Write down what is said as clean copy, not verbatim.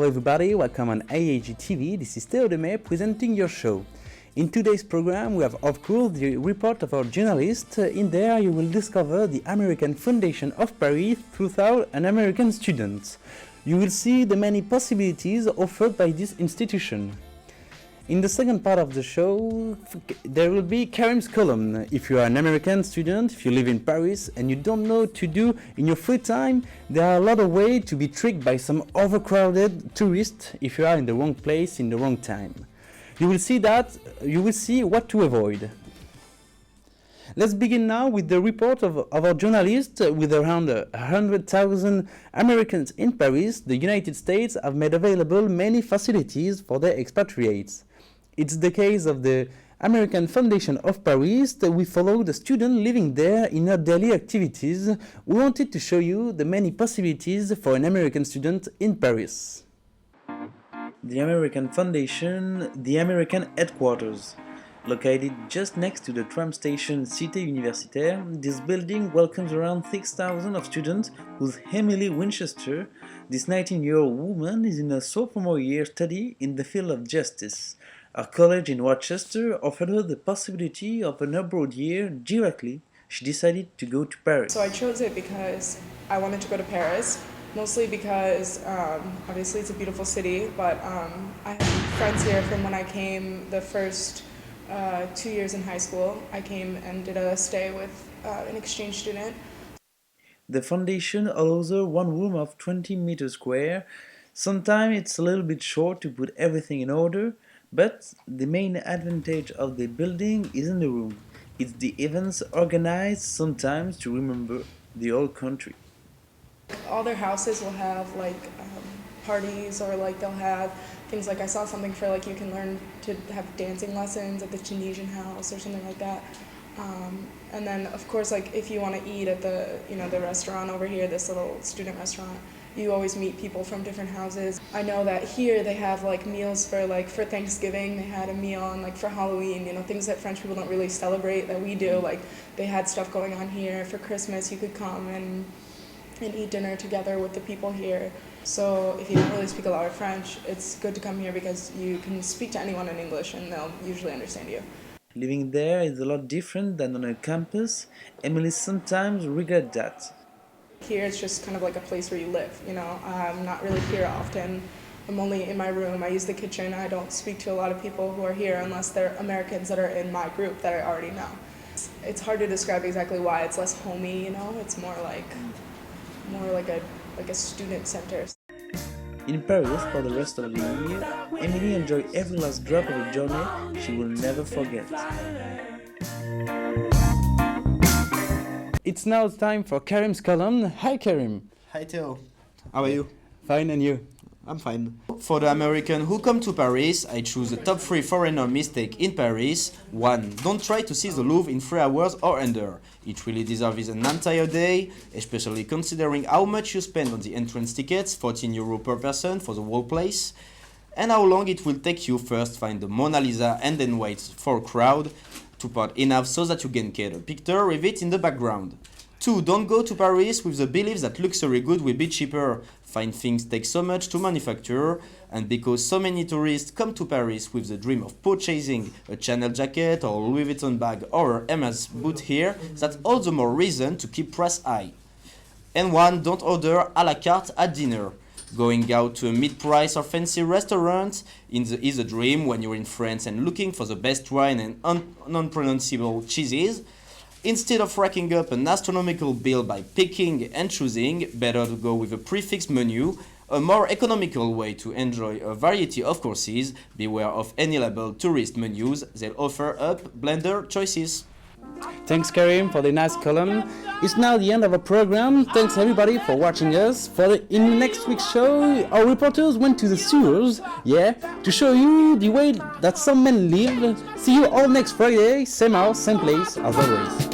everybody, welcome on AAG TV. This is Demay presenting your show. In today's program we have of course the report of our journalist. In there you will discover the American Foundation of Paris throughout an American student. You will see the many possibilities offered by this institution. In the second part of the show, there will be Karim's column. If you are an American student, if you live in Paris and you don't know what to do in your free time, there are a lot of ways to be tricked by some overcrowded tourists if you are in the wrong place in the wrong time. You will see what to avoid. Let's begin now with the report of our journalist. With around 100,000 Americans in Paris, the United States have made available many facilities for their expatriates. It's the case of the American Foundation of Paris. We follow the student living there in her daily activities. We wanted to show you the many possibilities for an American student in Paris. The American Foundation, the American headquarters. Located just next to the tram station Cité Universitaire, this building welcomes around 6,000 of students whose Emily Winchester, this 19-year-old woman, is in her sophomore year study in the field of justice. Her college in Rochester offered her the possibility of an abroad year directly. She decided to go to Paris. So I chose it because I wanted to go to Paris, mostly because obviously it's a beautiful city, but I have friends here from when I came the first 2 years in high school. I came and did a stay with an exchange student. The foundation allows her one room of 20 meters square. Sometimes it's a little bit short to put everything in order, but the main advantage of the building isn't the room. It's the events organized sometimes to remember the whole country. All their houses will have parties, or they'll have things like I saw something for you can learn to have dancing lessons at the Tunisian house or something like that. And then of course if you want to eat at the restaurant over here, this little student restaurant, you always meet people from different houses. I know that here they have meals for Thanksgiving. They had a meal, and for Halloween, things that French people don't really celebrate that we do. They had stuff going on here. For Christmas you could come and eat dinner together with the people here. So if you don't really speak a lot of French, it's good to come here because you can speak to anyone in English and they'll usually understand you. Living there is a lot different than on a campus. Emily sometimes regrets that. Here it's just kind of like a place where you live, I'm not really here often. I'm only in my room. I use the kitchen. I don't speak to a lot of people who are here unless they're Americans that are in my group that I already know. It's hard to describe exactly why. It's less homey, It's more like a student center. In Paris for the rest of the year, Emily enjoyed every last drop of a journey she will never forget. It's now time for Karim's column. Hi Karim. Hi Theo. How are you? Fine, and you? I'm fine. For the American who come to Paris, I choose the top 3 foreigner mistake in Paris. 1. Don't try to see the Louvre in 3 hours or under. It really deserves an entire day, especially considering how much you spend on the entrance tickets, €14 per person for the whole place, and how long it will take you first find the Mona Lisa and then wait for a crowd to part enough so that you can get a picture with it in the background. 2. Don't go to Paris with the belief that luxury goods will be cheaper. Fine things take so much to manufacture, and because so many tourists come to Paris with the dream of purchasing a Chanel jacket or Louis Vuitton bag or Hermes boot here, that's all the more reason to keep price high. And 1. Don't order à la carte at dinner. Going out to a mid-price or fancy restaurant is a dream when you're in France and looking for the best wine and unpronounceable cheeses. Instead of racking up an astronomical bill by picking and choosing, better to go with a prefixed menu, a more economical way to enjoy a variety of courses. Beware of any labeled tourist menus, they'll offer up blender choices. Thanks Karim for the nice column. It's now the end of our program. Thanks everybody for watching us. In next week's show, our reporters went to the sewers, to show you the way that some men live. See you all next Friday, same hour, same place as always.